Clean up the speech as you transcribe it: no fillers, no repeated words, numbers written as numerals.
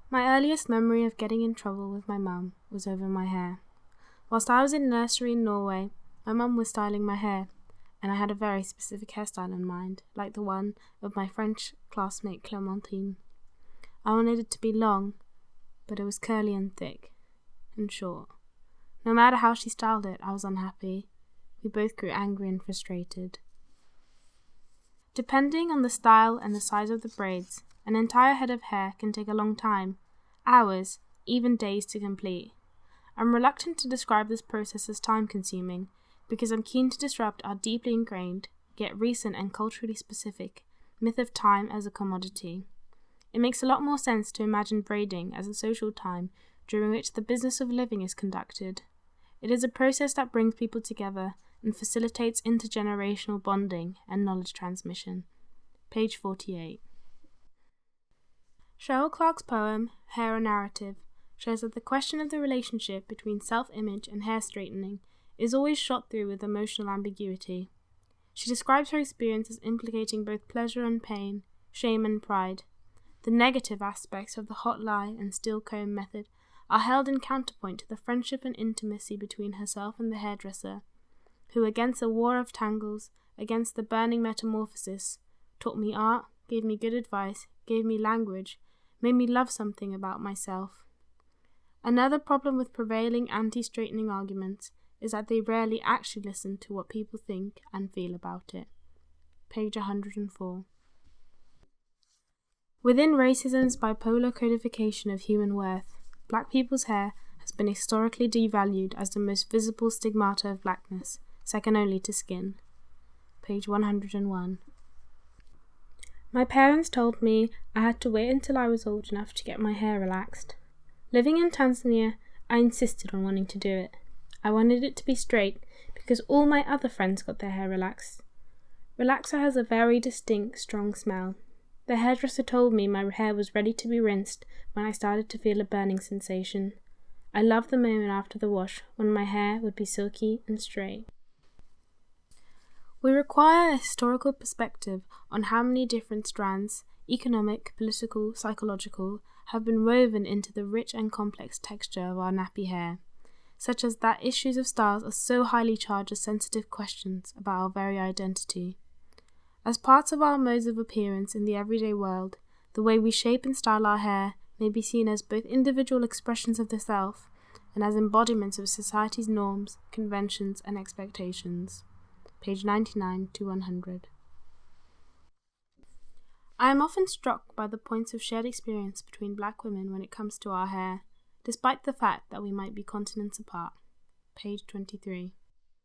My earliest memory of getting in trouble with my mum was over my hair. Whilst I was in nursery in Norway, my mum was styling my hair, and I had a very specific hairstyle in mind, like the one of my French classmate Clémentine. I wanted it to be long, but it was curly and thick, and short. No matter how she styled it, I was unhappy. We both grew angry and frustrated. Depending on the style and the size of the braids, an entire head of hair can take a long time, hours, even days to complete. I'm reluctant to describe this process as time-consuming, because I'm keen to disrupt our deeply ingrained, yet recent and culturally specific, myth of time as a commodity. It makes a lot more sense to imagine braiding as a social time during which the business of living is conducted. It is a process that brings people together and facilitates intergenerational bonding and knowledge transmission. Page 48. Cheryl Clarke's poem, Hair a Narrative, shows that the question of the relationship between self-image and hair straightening is always shot through with emotional ambiguity. She describes her experience as implicating both pleasure and pain, shame and pride. The negative aspects of the hot lie and steel comb method are held in counterpoint to the friendship and intimacy between herself and the hairdresser, who, against a war of tangles, against the burning metamorphosis, taught me art, gave me good advice, gave me language, made me love something about myself. Another problem with prevailing anti-straightening arguments is that they rarely actually listen to what people think and feel about it. Page 104. Within racism's bipolar codification of human worth, black people's hair has been historically devalued as the most visible stigmata of blackness, second only to skin. Page 101. My parents told me I had to wait until I was old enough to get my hair relaxed. Living in Tanzania, I insisted on wanting to do it. I wanted it to be straight because all my other friends got their hair relaxed. Relaxer has a very distinct, strong smell. The hairdresser told me my hair was ready to be rinsed when I started to feel a burning sensation. I loved the moment after the wash when my hair would be silky and straight. We require a historical perspective on how many different strands, economic, political, psychological, have been woven into the rich and complex texture of our nappy hair, such as that issues of styles are so highly charged as sensitive questions about our very identity. As parts of our modes of appearance in the everyday world, the way we shape and style our hair may be seen as both individual expressions of the self and as embodiments of society's norms, conventions, and expectations. Page 99 to 100. I am often struck by the points of shared experience between black women when it comes to our hair, despite the fact that we might be continents apart. Page 23.